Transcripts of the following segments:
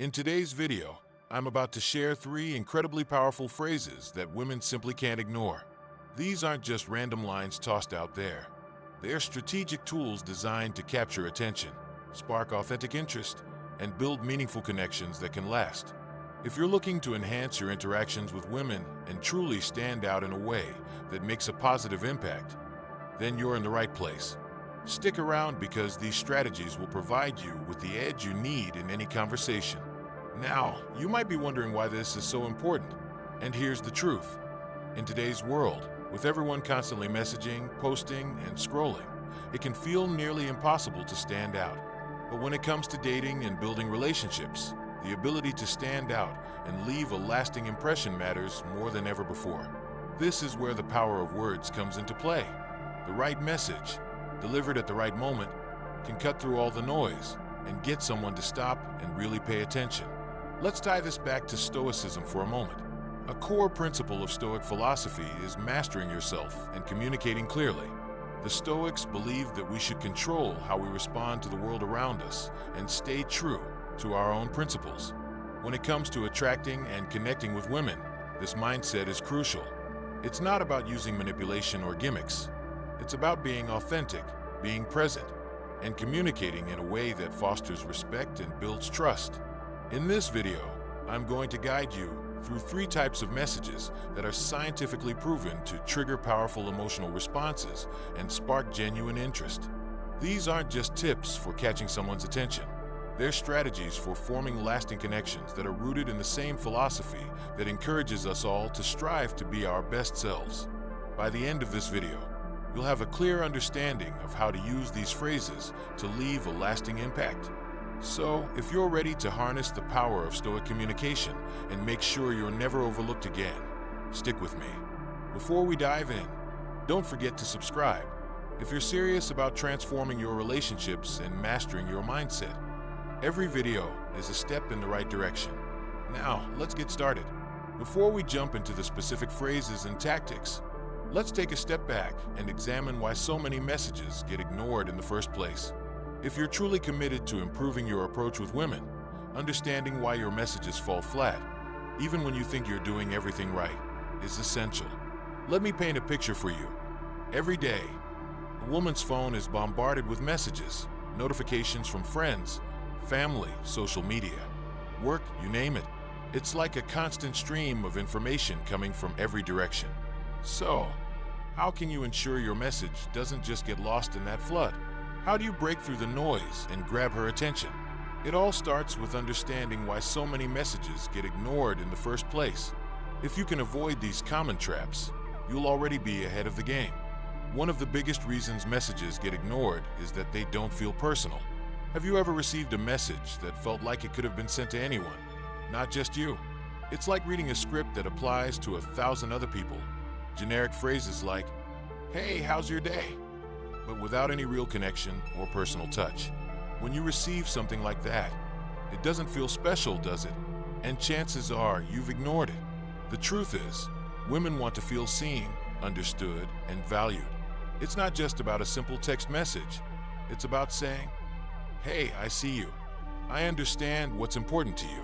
In today's video, I'm about to share 3 incredibly powerful phrases that women simply can't ignore. These aren't just random lines tossed out there. They're strategic tools designed to capture attention, spark authentic interest, and build meaningful connections that can last. If you're looking to enhance your interactions with women and truly stand out in a way that makes a positive impact, then you're in the right place. Stick around because these strategies will provide you with the edge you need in any conversation. Now, you might be wondering why this is so important. And here's the truth. In today's world, with everyone constantly messaging, posting, and scrolling, it can feel nearly impossible to stand out. But when it comes to dating and building relationships, the ability to stand out and leave a lasting impression matters more than ever before. This is where the power of words comes into play. The right message, delivered at the right moment, can cut through all the noise and get someone to stop and really pay attention. Let's tie this back to Stoicism for a moment. A core principle of Stoic philosophy is mastering yourself and communicating clearly. The Stoics believe that we should control how we respond to the world around us and stay true to our own principles. When it comes to attracting and connecting with women, this mindset is crucial. It's not about using manipulation or gimmicks. It's about being authentic, being present, and communicating in a way that fosters respect and builds trust. In this video, I'm going to guide you through 3 types of messages that are scientifically proven to trigger powerful emotional responses and spark genuine interest. These aren't just tips for catching someone's attention. They're strategies for forming lasting connections that are rooted in the same philosophy that encourages us all to strive to be our best selves. By the end of this video, you'll have a clear understanding of how to use these phrases to leave a lasting impact. So, if you're ready to harness the power of Stoic communication and make sure you're never overlooked again, stick with me. Before we dive in, don't forget to subscribe if you're serious about transforming your relationships and mastering your mindset. Every video is a step in the right direction. Now, let's get started. Before we jump into the specific phrases and tactics, let's take a step back and examine why so many messages get ignored in the first place. If you're truly committed to improving your approach with women, understanding why your messages fall flat, even when you think you're doing everything right, is essential. Let me paint a picture for you. Every day, a woman's phone is bombarded with messages, notifications from friends, family, social media, work, you name it. It's like a constant stream of information coming from every direction. So, how can you ensure your message doesn't just get lost in that flood? How do you break through the noise and grab her attention? It all starts with understanding why so many messages get ignored in the first place. If you can avoid these common traps, you'll already be ahead of the game. One of the biggest reasons messages get ignored is that they don't feel personal. Have you ever received a message that felt like it could have been sent to anyone, not just you? It's like reading a script that applies to 1,000 other people. Generic phrases like, "Hey, how's your day?" but without any real connection or personal touch. When you receive something like that, it doesn't feel special, does it? And chances are you've ignored it. The truth is, women want to feel seen, understood, and valued. It's not just about a simple text message. It's about saying, "Hey, I see you. I understand what's important to you."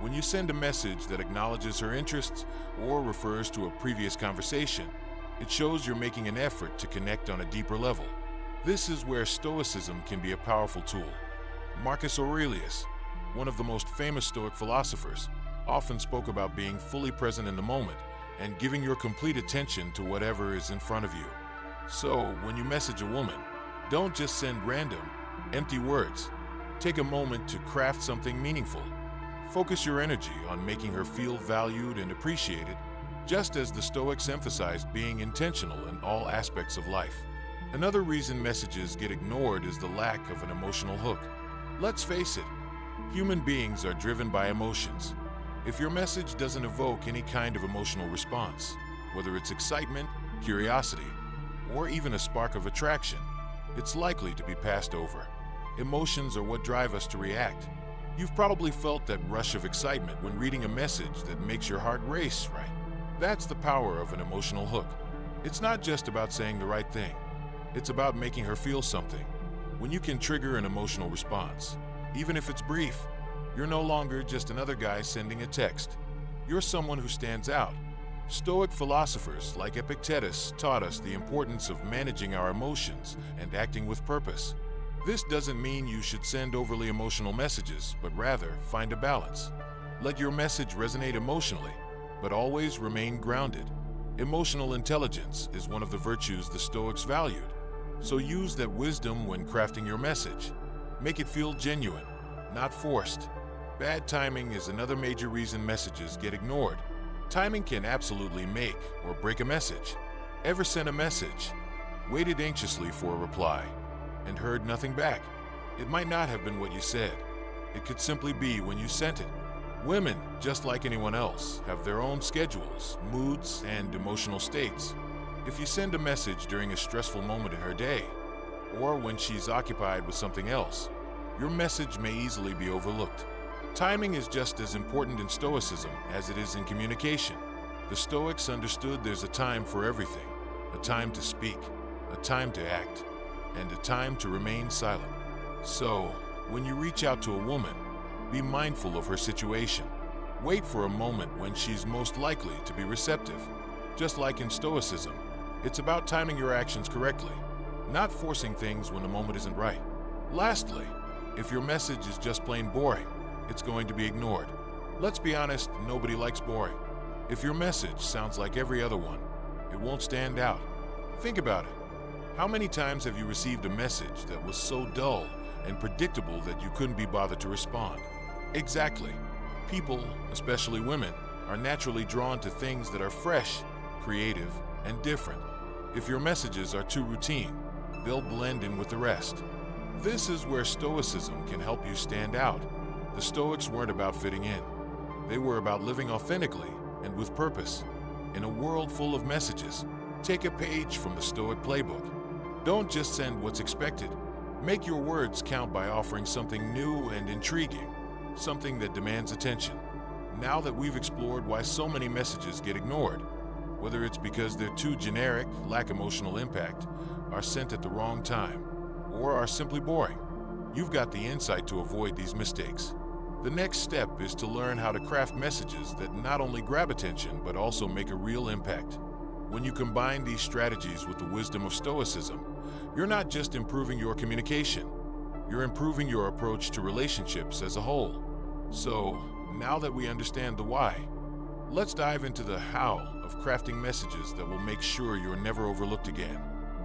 When you send a message that acknowledges her interests or refers to a previous conversation, it shows you're making an effort to connect on a deeper level. This is where Stoicism can be a powerful tool. Marcus Aurelius, one of the most famous Stoic philosophers, often spoke about being fully present in the moment and giving your complete attention to whatever is in front of you. So, when you message a woman, don't just send random, empty words. Take a moment to craft something meaningful. Focus your energy on making her feel valued and appreciated, just as the Stoics emphasized being intentional in all aspects of life. Another reason messages get ignored is the lack of an emotional hook. Let's face it, human beings are driven by emotions. If your message doesn't evoke any kind of emotional response, whether it's excitement, curiosity, or even a spark of attraction, it's likely to be passed over. Emotions are what drive us to react. You've probably felt that rush of excitement when reading a message that makes your heart race, right? That's the power of an emotional hook. It's not just about saying the right thing. It's about making her feel something. When you can trigger an emotional response, even if it's brief, You're no longer just another guy sending a text. You're someone who stands out. Stoic philosophers like Epictetus taught us the importance of managing our emotions and acting with purpose. This doesn't mean you should send overly emotional messages, but rather find a balance. Let your message resonate emotionally, but always remain grounded. Emotional intelligence is one of the virtues the Stoics valued. So use that wisdom when crafting your message. Make it feel genuine, not forced. Bad timing is another major reason messages get ignored. Timing can absolutely make or break a message. Ever sent a message, waited anxiously for a reply, and heard nothing back? It might not have been what you said. It could simply be when you sent it. Women, just like anyone else, have their own schedules, moods, and emotional states. If you send a message during a stressful moment in her day, or when she's occupied with something else, your message may easily be overlooked. Timing is just as important in Stoicism as it is in communication. The Stoics understood there's a time for everything, a time to speak, a time to act, and a time to remain silent. So, when you reach out to a woman, be mindful of her situation. Wait for a moment when she's most likely to be receptive. Just like in Stoicism, it's about timing your actions correctly, not forcing things when the moment isn't right. Lastly, if your message is just plain boring, it's going to be ignored. Let's be honest, nobody likes boring. If your message sounds like every other one, it won't stand out. Think about it. How many times have you received a message that was so dull and predictable that you couldn't be bothered to respond? Exactly. People, especially women, are naturally drawn to things that are fresh, creative, and different. If your messages are too routine, they'll blend in with the rest. This is where Stoicism can help you stand out. The Stoics weren't about fitting in. They were about living authentically and with purpose. In a world full of messages, take a page from the Stoic playbook. Don't just send what's expected. Make your words count by offering something new and intriguing, something that demands attention. Now that we've explored why so many messages get ignored, whether it's because they're too generic, lack emotional impact, are sent at the wrong time, or are simply boring, you've got the insight to avoid these mistakes. The next step is to learn how to craft messages that not only grab attention, but also make a real impact. When you combine these strategies with the wisdom of Stoicism, you're not just improving your communication, you're improving your approach to relationships as a whole. So, now that we understand the why, let's dive into the how of crafting messages that will make sure you're never overlooked again.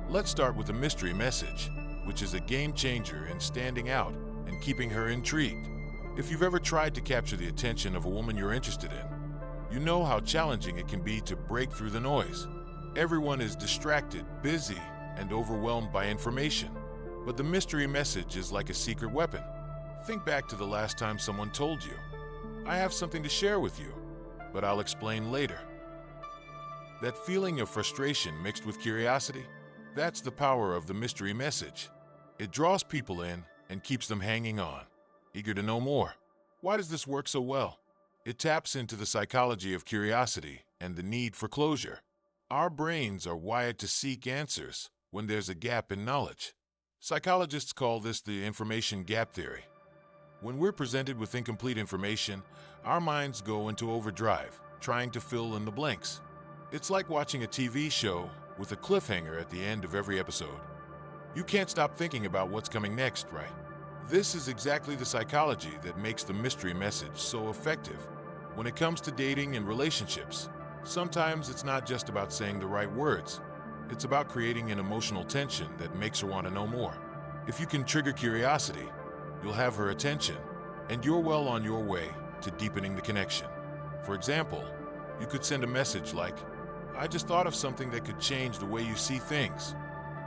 Let's start with a mystery message, which is a game changer in standing out and keeping her intrigued. If you've ever tried to capture the attention of a woman you're interested in, you know how challenging it can be to break through the noise. Everyone is distracted, busy, and overwhelmed by information. But the mystery message is like a secret weapon. Think back to the last time someone told you, "I have something to share with you, but I'll explain later." That feeling of frustration mixed with curiosity, that's the power of the mystery message. It draws people in and keeps them hanging on, eager to know more. Why does this work so well? It taps into the psychology of curiosity and the need for closure. Our brains are wired to seek answers when there's a gap in knowledge. Psychologists call this the information gap theory. When we're presented with incomplete information, our minds go into overdrive, trying to fill in the blanks. It's like watching a TV show with a cliffhanger at the end of every episode. You can't stop thinking about what's coming next, right? This is exactly the psychology that makes the mystery message so effective. When it comes to dating and relationships, sometimes it's not just about saying the right words. It's about creating an emotional tension that makes her want to know more. If you can trigger curiosity, you'll have her attention, and you're well on your way to deepening the connection. For example, you could send a message like, "I just thought of something that could change the way you see things,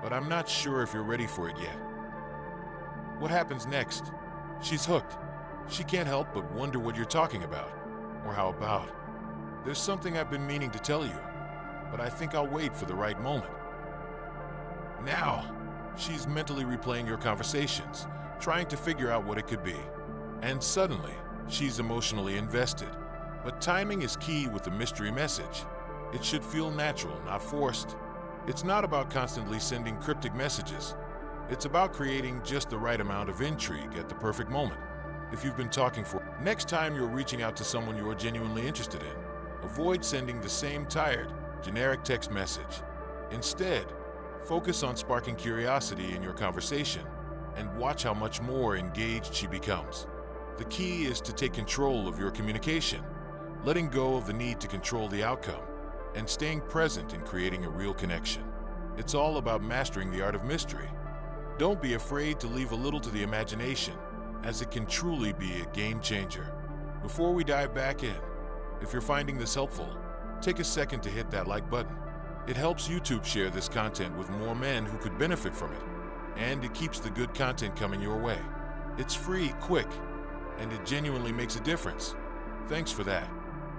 but I'm not sure if you're ready for it yet." What happens next? She's hooked. She can't help but wonder what you're talking about. Or how about, "There's something I've been meaning to tell you, but I think I'll wait for the right moment." Now, she's mentally replaying your conversations, trying to figure out what it could be. And suddenly, she's emotionally invested. But timing is key with the mystery message. It should feel natural, not forced. It's not about constantly sending cryptic messages. It's about creating just the right amount of intrigue at the perfect moment. if you've been talking for. Next time you're reaching out to someone you're genuinely interested in, avoid sending the same tired, generic text message. Instead, focus on sparking curiosity in your conversation and watch how much more engaged she becomes. The key is to take control of your communication, letting go of the need to control the outcome, and staying present in creating a real connection. It's all about mastering the art of mystery. Don't be afraid to leave a little to the imagination, as it can truly be a game changer. Before we dive back in, if you're finding this helpful, take a second to hit that like button. It helps YouTube share this content with more men who could benefit from it, and it keeps the good content coming your way. It's free, quick, and it genuinely makes a difference. Thanks for that.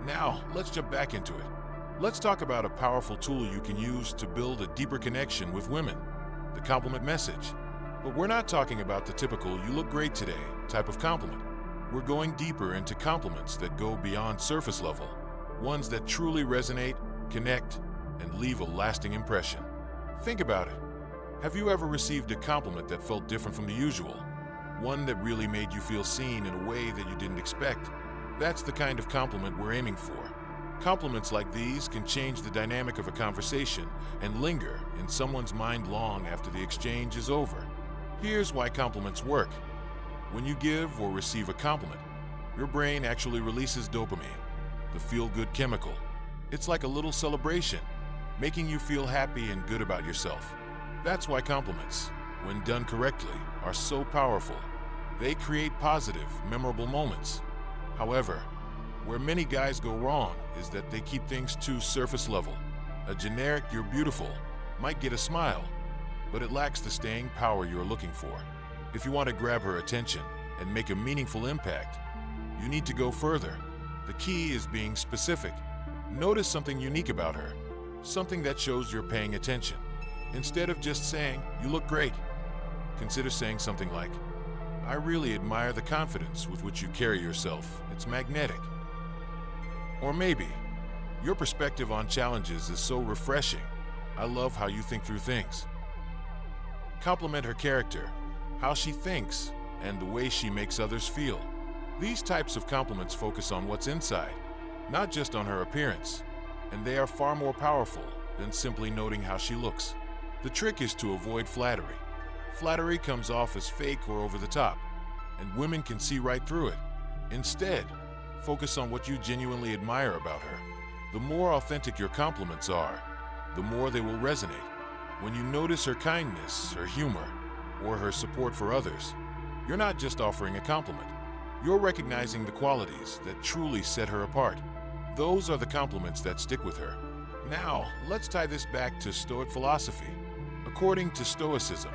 Now, let's jump back into it. Let's talk about a powerful tool you can use to build a deeper connection with women, the compliment message. But we're not talking about the typical "you look great today" type of compliment. We're going deeper into compliments that go beyond surface level, ones that truly resonate, connect, and leave a lasting impression. Think about it. Have you ever received a compliment that felt different from the usual? One that really made you feel seen in a way that you didn't expect? That's the kind of compliment we're aiming for. Compliments like these can change the dynamic of a conversation and linger in someone's mind long after the exchange is over. Here's why compliments work. When you give or receive a compliment, your brain actually releases dopamine, the feel-good chemical. It's like a little celebration, making you feel happy and good about yourself. That's why compliments, when done correctly, are so powerful. They create positive, memorable moments. However, where many guys go wrong is that they keep things too surface level. A generic "you're beautiful" might get a smile, but it lacks the staying power you're looking for. If you want to grab her attention and make a meaningful impact, you need to go further. The key is being specific. Notice something unique about her, something that shows you're paying attention. Instead of just saying, "you look great," consider saying something like, "I really admire the confidence with which you carry yourself. It's magnetic." Or maybe, "Your perspective on challenges is so refreshing. I love how you think through things." Compliment her character, how she thinks, and the way she makes others feel. These types of compliments focus on what's inside, not just on her appearance, and they are far more powerful than simply noting how she looks. The trick is to avoid flattery. Flattery comes off as fake or over the top, and women can see right through it. Instead, focus on what you genuinely admire about her. The more authentic your compliments are, the more they will resonate. When you notice her kindness, her humor, or her support for others, you're not just offering a compliment. You're recognizing the qualities that truly set her apart. Those are the compliments that stick with her. Now, let's tie this back to Stoic philosophy. According to Stoicism,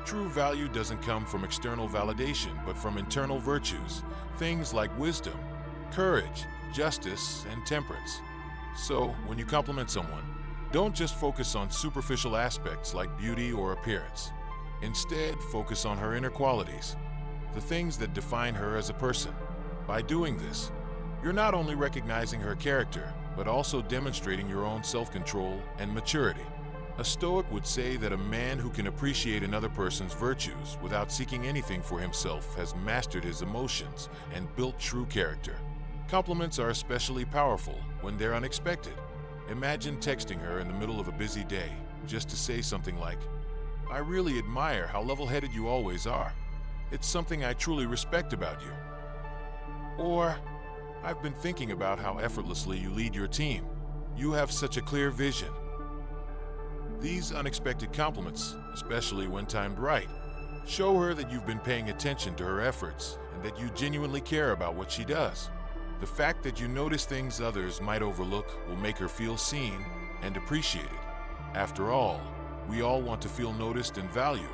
true value doesn't come from external validation, but from internal virtues, things like wisdom, courage, justice, and temperance. So, when you compliment someone, don't just focus on superficial aspects like beauty or appearance. Instead, focus on her inner qualities, the things that define her as a person. By doing this, you're not only recognizing her character, but also demonstrating your own self-control and maturity. A Stoic would say that a man who can appreciate another person's virtues without seeking anything for himself has mastered his emotions and built true character. Compliments are especially powerful when they're unexpected. Imagine texting her in the middle of a busy day just to say something like, "I really admire how level-headed you always are. It's something I truly respect about you." Or, "I've been thinking about how effortlessly you lead your team. You have such a clear vision." These unexpected compliments, especially when timed right, show her that you've been paying attention to her efforts and that you genuinely care about what she does. The fact that you notice things others might overlook will make her feel seen and appreciated. After all, we all want to feel noticed and valued.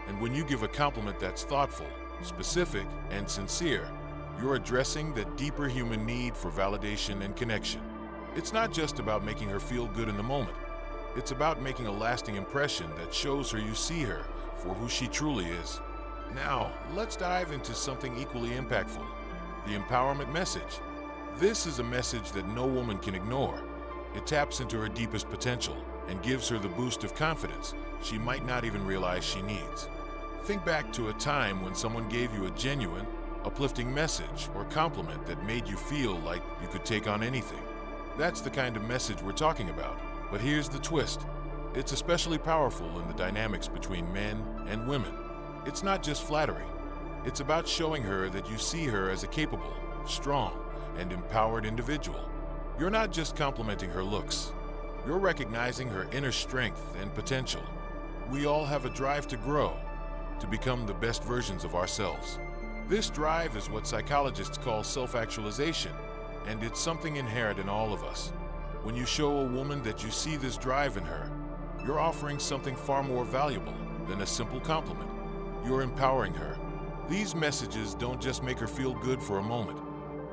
And when you give a compliment that's thoughtful, specific, and sincere, you're addressing that deeper human need for validation and connection. It's not just about making her feel good in the moment. It's about making a lasting impression that shows her you see her for who she truly is. Now, let's dive into something equally impactful, the empowerment message. This is a message that no woman can ignore. It taps into her deepest potential and gives her the boost of confidence she might not even realize she needs. Think back to a time when someone gave you a genuine, uplifting message, or compliment that made you feel like you could take on anything. That's the kind of message we're talking about. But here's the twist. It's especially powerful in the dynamics between men and women. It's not just flattery. It's about showing her that you see her as a capable, strong, and empowered individual. You're not just complimenting her looks. You're recognizing her inner strength and potential. We all have a drive to grow, to become the best versions of ourselves. This drive is what psychologists call self-actualization, and it's something inherent in all of us. When you show a woman that you see this drive in her, you're offering something far more valuable than a simple compliment. You're empowering her. These messages don't just make her feel good for a moment.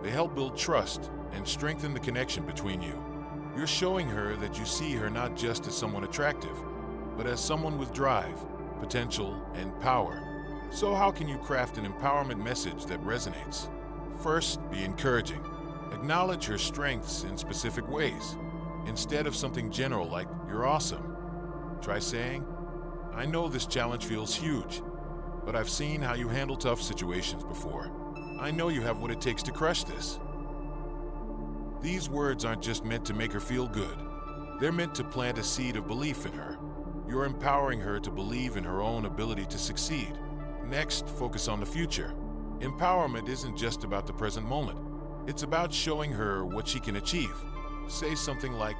They help build trust and strengthen the connection between you. You're showing her that you see her not just as someone attractive, but as someone with drive, potential, and power. So how can you craft an empowerment message that resonates? First, be encouraging. Acknowledge her strengths in specific ways. Instead of something general like, "You're awesome," try saying, "I know this challenge feels huge, but I've seen how you handle tough situations before. I know you have what it takes to crush this." These words aren't just meant to make her feel good. They're meant to plant a seed of belief in her. You're empowering her to believe in her own ability to succeed. Next, focus on the future. Empowerment isn't just about the present moment. It's about showing her what she can achieve. Say something like,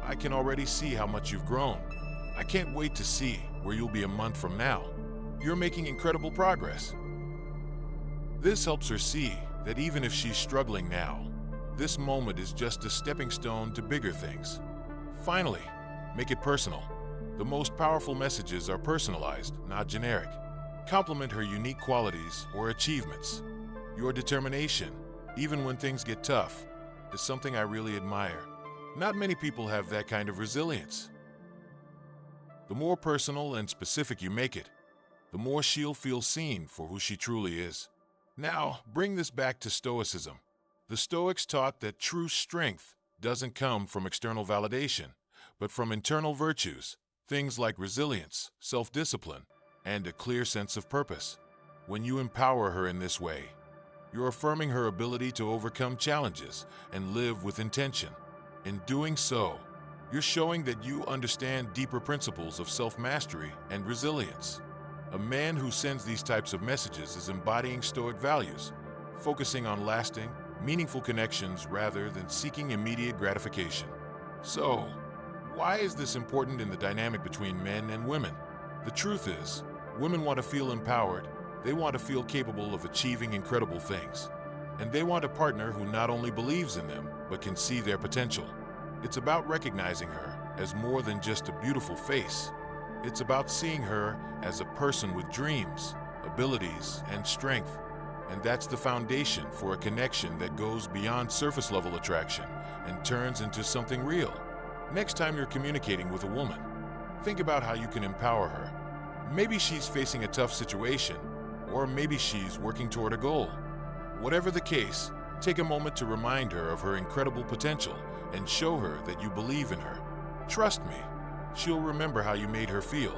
"I can already see how much you've grown. I can't wait to see where you'll be a month from now. You're making incredible progress." This helps her see that even if she's struggling now, this moment is just a stepping stone to bigger things. Finally, make it personal. The most powerful messages are personalized, not generic. Compliment her unique qualities or achievements. Your determination, even when things get tough, is something I really admire. Not many people have that kind of resilience. The more personal and specific you make it, the more she'll feel seen for who she truly is. Now, bring this back to Stoicism. The Stoics taught that true strength doesn't come from external validation, but from internal virtues, things like resilience, self-discipline, and a clear sense of purpose. When you empower her in this way, you're affirming her ability to overcome challenges and live with intention. In doing so, you're showing that you understand deeper principles of self-mastery and resilience. A man who sends these types of messages is embodying Stoic values, focusing on lasting, meaningful connections rather than seeking immediate gratification. So, why is this important in the dynamic between men and women? The truth is, women want to feel empowered, they want to feel capable of achieving incredible things. And they want a partner who not only believes in them, but can see their potential. It's about recognizing her as more than just a beautiful face. It's about seeing her as a person with dreams, abilities, and strength. And that's the foundation for a connection that goes beyond surface-level attraction and turns into something real. Next time you're communicating with a woman, think about how you can empower her. Maybe she's facing a tough situation, or maybe she's working toward a goal. Whatever the case, take a moment to remind her of her incredible potential and show her that you believe in her. Trust me, she'll remember how you made her feel,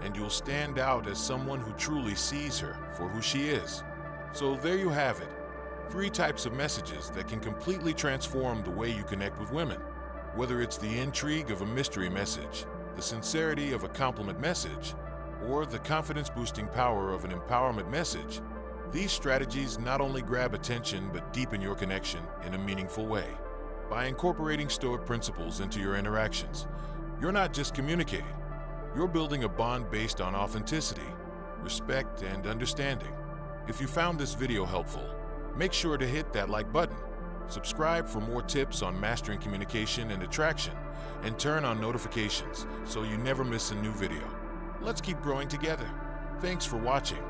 and you'll stand out as someone who truly sees her for who she is. So there you have it, 3 types of messages that can completely transform the way you connect with women. Whether it's the intrigue of a mystery message, the sincerity of a compliment message, or the confidence-boosting power of an empowerment message, these strategies not only grab attention but deepen your connection in a meaningful way. By incorporating Stoic principles into your interactions, you're not just communicating, you're building a bond based on authenticity, respect, and understanding. If you found this video helpful, make sure to hit that like button, subscribe for more tips on mastering communication and attraction, and turn on notifications so you never miss a new video. Let's keep growing together. Thanks for watching.